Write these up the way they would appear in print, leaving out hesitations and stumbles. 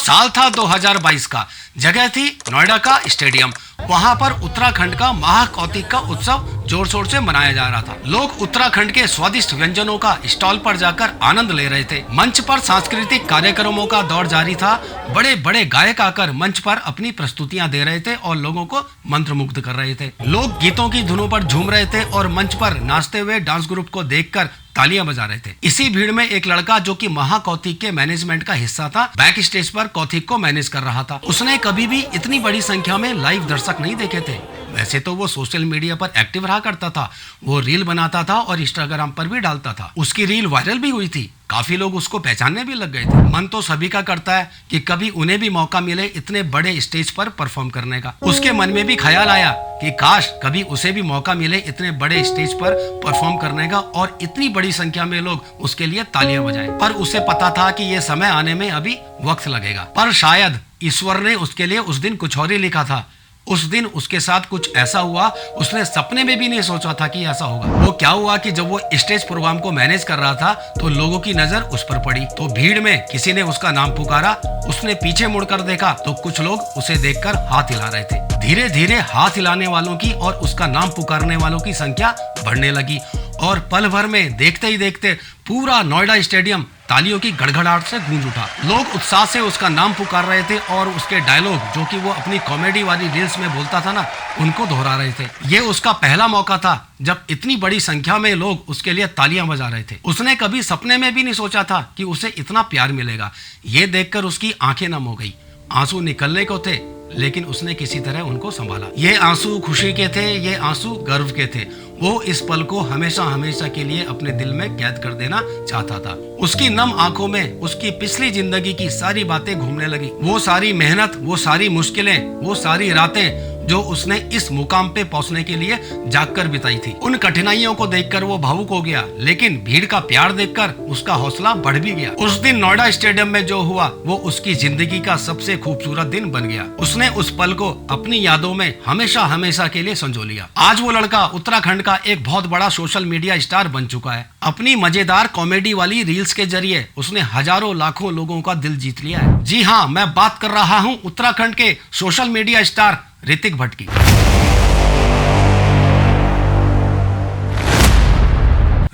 साल था 2022 का, जगह थी नोएडा का स्टेडियम। वहाँ पर उत्तराखंड का महाकौतिक का उत्सव जोर शोर से मनाया जा रहा था। लोग उत्तराखंड के स्वादिष्ट व्यंजनों का स्टॉल पर जाकर आनंद ले रहे थे। मंच पर सांस्कृतिक कार्यक्रमों का दौर जारी था। बड़े बड़े गायक आकर मंच पर अपनी प्रस्तुतियां दे रहे थे और लोगों को मंत्रमुग्ध कर रहे थे। लोग गीतों की धुनों पर झूम रहे थे और मंच पर नाचते हुए डांस ग्रुप को देखकर तालियां बजा रहे थे। इसी भीड़ में एक लड़का जो कि महाकौतिक के मैनेजमेंट का हिस्सा था, बैक स्टेज पर कौतिक को मैनेज कर रहा था। उसने कभी भी इतनी बड़ी संख्या में लाइव दर्शक नहीं देखे थे। वैसे तो वो सोशल मीडिया पर एक्टिव रहा करता था, वो रील बनाता था और इंस्टाग्राम पर भी डालता था। उसकी रील वायरल भी हुई थी, काफी लोग उसको पहचानने भी लग गए थे। मन तो सभी का करता है कि कभी उन्हें भी मौका मिले इतने बड़े स्टेज पर परफॉर्म करने का। उसके मन में भी ख्याल आया कि काश कभी उसे भी मौका मिले इतने बड़े स्टेज पर परफॉर्म करने का और इतनी बड़ी संख्या में लोग उसके लिए तालियां बजाएं। पर उसे पता था कि ये समय आने में अभी वक्त लगेगा। पर शायद ईश्वर ने उसके लिए उस दिन कुछ और ही लिखा था। उस दिन उसके साथ कुछ ऐसा हुआ, उसने सपने में भी नहीं सोचा था कि ऐसा होगा। वो क्या हुआ कि जब वो स्टेज प्रोग्राम को मैनेज कर रहा था तो लोगों की नजर उस पर पड़ी। तो भीड़ में किसी ने उसका नाम पुकारा। उसने पीछे मुड़कर देखा तो कुछ लोग उसे देखकर हाथ हिला रहे थे। धीरे धीरे हाथ हिलाने वालों की और उसका नाम पुकारने वालों की संख्या बढ़ने लगी और पल भर में देखते ही देखते पूरा नोएडा स्टेडियम तालियों की गड़गड़ाहट से गूंज उठा। लोग उत्साह से उसका नाम पुकार रहे थे और उसके डायलॉग जो कि वो अपनी कॉमेडी वाली रील्स में बोलता था ना, उनको दोहरा रहे थे। ये उसका पहला मौका था जब इतनी बड़ी संख्या में लोग उसके लिए तालियां बजा रहे थे। उसने कभी सपने में भी नहीं सोचा था कि उसे इतना प्यार मिलेगा। ये देखकर उसकी आंखें नम हो गई। आंसू निकलने को थे लेकिन उसने किसी तरह उनको संभाला। ये आंसू खुशी के थे, ये आंसू गर्व के थे। वो इस पल को हमेशा हमेशा के लिए अपने दिल में कैद कर देना चाहता था। उसकी नम आंखों में उसकी पिछली जिंदगी की सारी बातें घूमने लगी। वो सारी मेहनत, वो सारी मुश्किलें, वो सारी रातें जो उसने इस मुकाम पे पहुंचने के लिए जागकर बिताई थी। उन कठिनाइयों को देखकर वो भावुक हो गया, लेकिन भीड़ का प्यार देखकर उसका हौसला बढ़ भी गया। उस दिन नोएडा स्टेडियम में जो हुआ वो उसकी जिंदगी का सबसे खूबसूरत दिन बन गया। उसने उस पल को अपनी यादों में हमेशा हमेशा के लिए संजो लिया। आज वो लड़का उत्तराखंड का एक बहुत बड़ा सोशल मीडिया स्टार बन चुका है। अपनी मजेदार कॉमेडी वाली रील्स के जरिए उसने हजारों लाखों लोगों का दिल जीत लिया है। जी हाँ, मैं बात कर रहा हूँ उत्तराखंड के social media star Hrithik Bhatt की।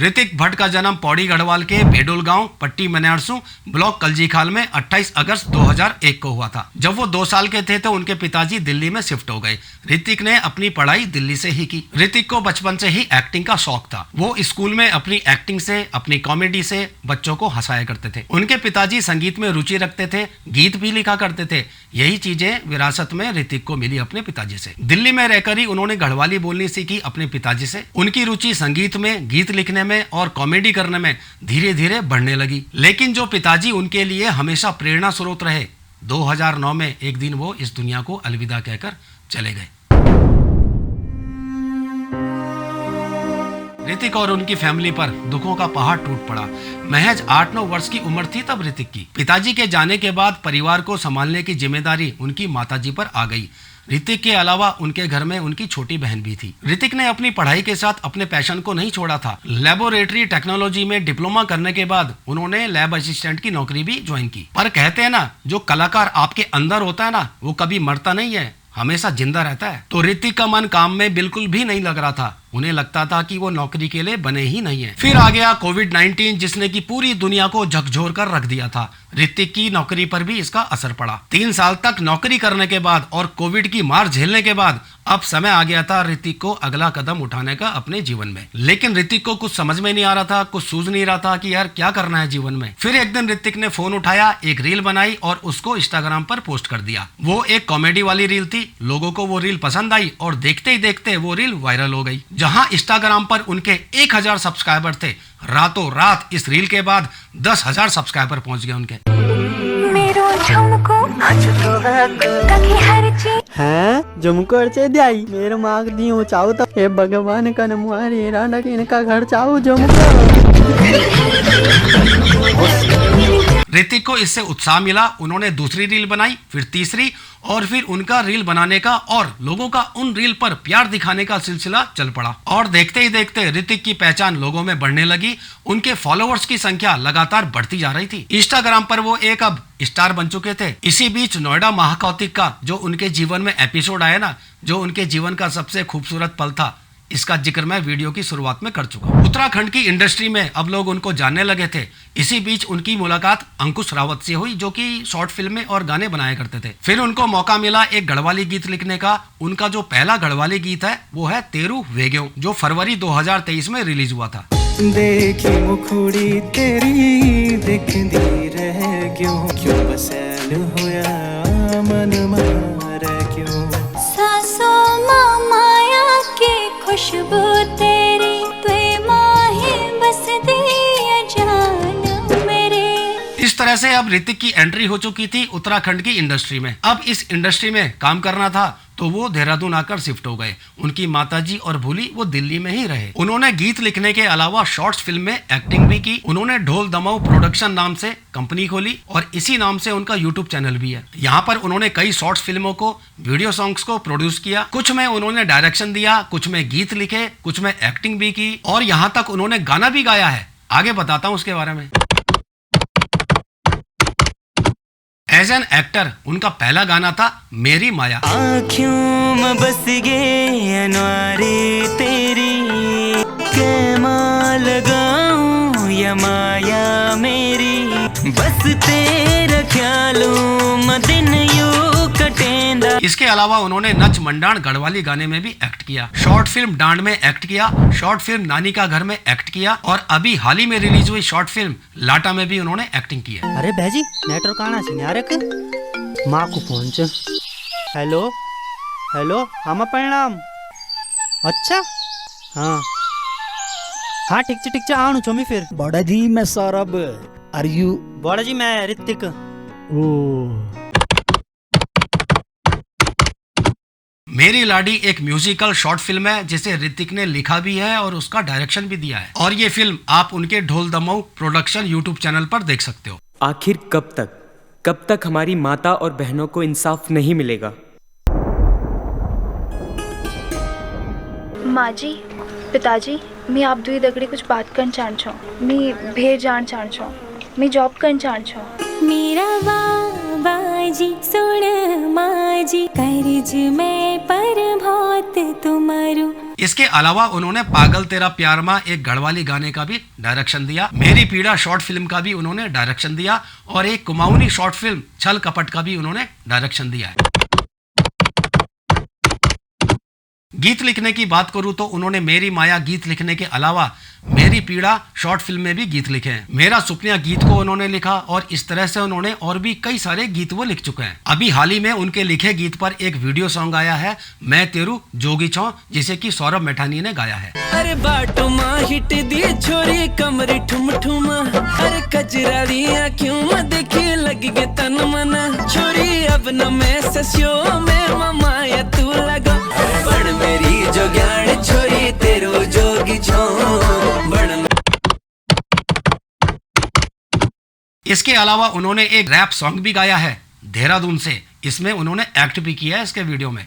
ऋतिक भट्ट का जन्म पौड़ी गढ़वाल के बेडोल गांव पट्टी मनारसू ब्लॉक कलजीखाल में 28 अगस्त 2001 को हुआ था। जब वो 2 साल के थे तो उनके पिताजी दिल्ली में शिफ्ट हो गए। ऋतिक ने अपनी पढ़ाई दिल्ली से ही की। ऋतिक को बचपन से ही एक्टिंग का शौक था। वो स्कूल में अपनी एक्टिंग से, अपनी कॉमेडी से बच्चों को हंसाया करते थे। उनके पिताजी संगीत में रुचि रखते थे, गीत भी लिखा करते थे। यही चीजें विरासत में ऋतिक को मिली अपने पिताजी से। दिल्ली में रहकर ही उन्होंने गढ़वाली बोलनी सीखी अपने पिताजी से। उनकी रुचि संगीत में, गीत लिखने में और कॉमेडी करने में धीरे धीरे बढ़ने लगी। लेकिन जो पिताजी उनके लिए हमेशा प्रेरणा स्रोत रहे, 2009 में एक दिन वो इस दुनिया को अलविदा कहकर चले गए। ऋतिक और उनकी फैमिली पर दुखों का पहाड़ टूट पड़ा। महज 8-9 वर्ष की उम्र थी तब ऋतिक की। पिताजी के जाने के बाद परिवार को संभालने की जिम्मेदारी उनकी माताजी पर आ गई। ऋतिक के अलावा उनके घर में उनकी छोटी बहन भी थी। ऋतिक ने अपनी पढ़ाई के साथ अपने पैशन को नहीं छोड़ा था। लेबोरेटरी टेक्नोलॉजी में डिप्लोमा करने के बाद उन्होंने लैब असिस्टेंट की नौकरी भी ज्वाइन की। पर कहते हैं ना, जो कलाकार आपके अंदर होता है ना, वो कभी मरता नहीं है, हमेशा जिंदा रहता है। तो ऋतिक का मन काम में बिल्कुल भी नहीं लग रहा था। उन्हें लगता था कि वो नौकरी के लिए बने ही नहीं है। फिर आ गया कोविड-19 जिसने की पूरी दुनिया को झकझोर कर रख दिया था। ऋतिक की नौकरी पर भी इसका असर पड़ा। 3 साल तक नौकरी करने के बाद और कोविड की मार झेलने के बाद अब समय आ गया था ऋतिक को अगला कदम उठाने का अपने जीवन में। लेकिन ऋतिक को कुछ समझ में नहीं आ रहा था, कुछ सूझ नहीं रहा था कि यार क्या करना है जीवन में। फिर एक दिन ऋतिक ने फोन उठाया, एक रील बनाई और उसको इंस्टाग्राम पर पोस्ट कर दिया। वो एक कॉमेडी वाली रील थी। लोगों को वो रील पसंद आई और देखते ही देखते वो रील वायरल हो गई। जहां इंस्टाग्राम पर उनके 1000 सब्सक्राइबर थे, रातों रात इस रील के बाद 10,000 सब्सक्राइबर पहुंच गए उनके। झुमको अर्चे द्याई मेरे माग दियो चाहो तो हे भगवान का नमवारे राणा के इनका घर चाहो झुमको। ऋतिक को इससे उत्साह मिला। उन्होंने दूसरी रील बनाई, फिर तीसरी और फिर उनका रील बनाने का और लोगों का उन रील पर प्यार दिखाने का सिलसिला चल पड़ा और देखते ही देखते ऋतिक की पहचान लोगों में बढ़ने लगी। उनके फॉलोअर्स की संख्या लगातार बढ़ती जा रही थी। इंस्टाग्राम पर वो एक अब स्टार बन चुके थे। इसी बीच नोएडा महाकौतिक का जो उनके जीवन में एपिसोड आया ना, जो उनके जीवन का सबसे खूबसूरत पल था, इसका जिक्र मैं वीडियो की शुरुआत में कर चुका हूं। उत्तराखंड की इंडस्ट्री में अब लोग उनको जानने लगे थे। इसी बीच उनकी मुलाकात अंकुश रावत से हुई, जो कि शॉर्ट फिल्में और गाने बनाया करते थे। फिर उनको मौका मिला एक गढ़वाली गीत लिखने का। उनका जो पहला गढ़वाली गीत है वो है तेरू वेग्यो, जो फरवरी 2023 में रिलीज हुआ था। देखी मुखड़ी तेरी देखदी रह क्यों बसैल होया मन मारा क्यों सासों माया की खुशबू तेरी तुए माहे बस दिया जान मेरे। इस तरह से अब ऋतिक की एंट्री हो चुकी थी उत्तराखंड की इंडस्ट्री में। अब इस इंडस्ट्री में काम करना था तो वो देहरादून आकर शिफ्ट हो गए। उनकी माताजी और भूली वो दिल्ली में ही रहे। उन्होंने गीत लिखने के अलावा शॉर्ट्स फिल्म में एक्टिंग भी की। उन्होंने ढोल दमाऊ प्रोडक्शन नाम से कंपनी खोली और इसी नाम से उनका यूट्यूब चैनल भी है। यहाँ पर उन्होंने कई शॉर्ट्स फिल्मों को, वीडियो सॉन्ग्स को प्रोड्यूस किया। कुछ में उन्होंने डायरेक्शन दिया, कुछ में गीत लिखे, कुछ में एक्टिंग भी की और यहाँ तक उन्होंने गाना भी गाया है। आगे बताता हूँ उसके बारे में। एज एन एक्टर उनका पहला गाना था मेरी माया। आँखों में बस गे अनवारी तेरी कैमा लगाऊं या माया मेरी बस तेरा ख्यालों में दिन यूं कटेंदा। इसके अलावा उन्होंने नच मंडाण गढ़वाली गाने में भी एक्ट किया, शॉर्ट फिल्म डांड में एक्ट किया, शॉर्ट फिल्म नानी का घर में एक्ट किया और अभी हाल ही में रिलीज हुई शॉर्ट फिल्म लाटा में भी उन्होंने एक्टिंग की है। अरे भाजी नेटवर्क आना चाहिए यार एक माँ को फोन च। हेलो हेलो हाँ परिणाम। अच्छा हाँ हाँ ठीक है आणु छो मैं फिर। बड़ा जी मैं सौरभ। Are you? बड़ा जी मैं ऋतिक। ओ मेरी लाडी एक म्यूजिकल शॉर्ट फिल्म है जिसे ऋतिक ने लिखा भी है और उसका डायरेक्शन भी दिया है और ये फिल्म आप उनके ढोल दमाऊ प्रोडक्शन यूट्यूब चैनल पर देख सकते हो। आखिर कब तक हमारी माता और बहनों को इंसाफ नहीं मिलेगा? माँ जी, पिताजी, मैं आप दुई दगड़ी कुछ बात करना चाहन छो। मैं भेर जान चाहन छो। मैं जॉब करना चाहन छो। मेरा बाबाजी सुन माजी कर्ज में पर बहुत तुम्हारू। इसके अलावा उन्होंने पागल तेरा प्यार माँ एक गढ़वाली गाने का भी डायरेक्शन दिया। मेरी पीड़ा शॉर्ट फिल्म का भी उन्होंने डायरेक्शन दिया और एक कुमाऊनी शॉर्ट फिल्म छल कपट का भी उन्होंने डायरेक्शन दिया है। गीत लिखने की बात करूं तो उन्होंने मेरी माया गीत लिखने के अलावा मेरी पीड़ा शॉर्ट फिल्म में भी गीत लिखे हैं। मेरा सुपनिया गीत को उन्होंने लिखा और इस तरह से उन्होंने और भी कई सारे गीत वो लिख चुके हैं। अभी हाल ही में उनके लिखे गीत पर एक वीडियो सॉन्ग आया है, मैं तेरू जोगी छौ, जिसे कि सौरभ मैठानी ने गाया है। अरे बाटो माँ हिट दी छोरी कमरी ठुम ठुम अरे कजरारी क्यों मैं देखी लगी के तन मन छोरी अब न मैं सस्यो मैं माया तू लगा बड़ मेरी जो ज्ञान छोरी तेरो जोगी छो बड़। इसके अलावा उन्होंने एक रैप सॉन्ग भी गाया है देहरादून से। इसमें उन्होंने एक्ट भी किया है इसके वीडियो में।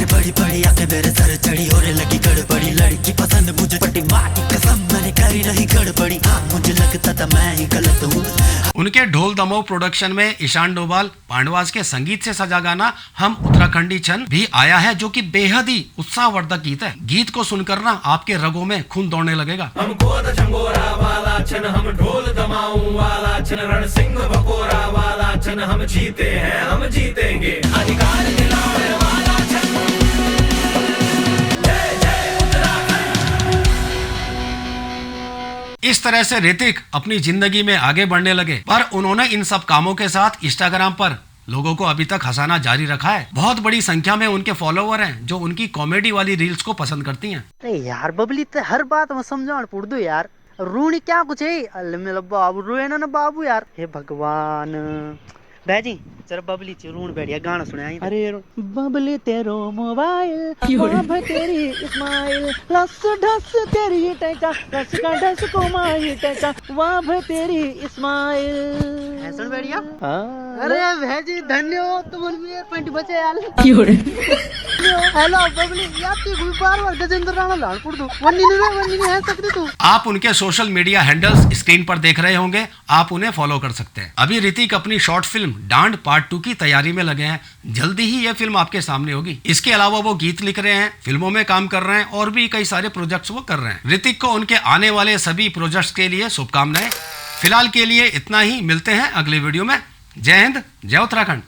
बड़ी बड़ी आंखें मेरे सर चढ़ी होने लगी गड़बड़ी लड़की पसंद मुझे पट्टी माँ की कसम मैंने करी रही गड़बड़ी मुझे लगता था मैं ही गलत हूँ। उनके ढोल दमाऊ प्रोडक्शन में ईशान डोभाल पांडवास के संगीत से सजा गाना हम उत्तराखंडी छन भी आया है, जो कि बेहद ही उत्साहवर्धक गीत है। गीत को सुनकर ना आपके रगों में खून दौड़ने लगेगा। हम गोद झंगोरा वाला छन, हम ढोल दमाऊ वाला छन, रण सिंह बकोरा वाला छन, हम जीते हैं हम जीतेंगे, अधिकार दिलाने वाला छन। जय जय उत्तराखंड। इस तरह से ऋतिक अपनी जिंदगी में आगे बढ़ने लगे, पर उन्होंने इन सब कामों के साथ इंस्टाग्राम पर लोगों को अभी तक हंसाना जारी रखा है। बहुत बड़ी संख्या में उनके फॉलोवर हैं जो उनकी कॉमेडी वाली रील्स को पसंद करती हैं। अरे यार बबली तो हर बात में समझाण पड़ दो यार, रूनी क्या कुछ है। अल्ले मेरा बाबू रोए ना बाबू यार। हे भगवान बैजी जरा बबली चूर्ण बैठिया गाना सुनाया। अरे बबली तेरो मोबाइल वाभ तेरी स्माइल लस ढस तेरी टचा रस का ढस को माही टचा वाभ तेरी स्माइल सुन बैठिया। अरे भेजी धन्य हो तुम मेरे पंट बचे यार। हेलो बबली यार तू बार-बार गजेंद्र राणा लाल पड़ दो वन्नी है सकती तू। आप उनके सोशल मीडिया हैंडल्स स्क्रीन पर देख रहे होंगे, आप उन्हें फॉलो कर सकते हैं। अभी ऋतिक अपनी शॉर्ट फिल्म डांड पार्ट 2 की तैयारी में लगे हैं, जल्दी ही यह फिल्म आपके सामने होगी। इसके अलावा वो गीत लिख रहे हैं, फिल्मों में काम कर रहे हैं और भी कई सारे प्रोजेक्ट्स वो कर रहे हैं। ऋतिक को उनके आने वाले सभी प्रोजेक्ट्स के लिए शुभकामनाएं। फिलहाल के लिए इतना ही, मिलते हैं अगले वीडियो में। जय हिंद, जय उत्तराखंड।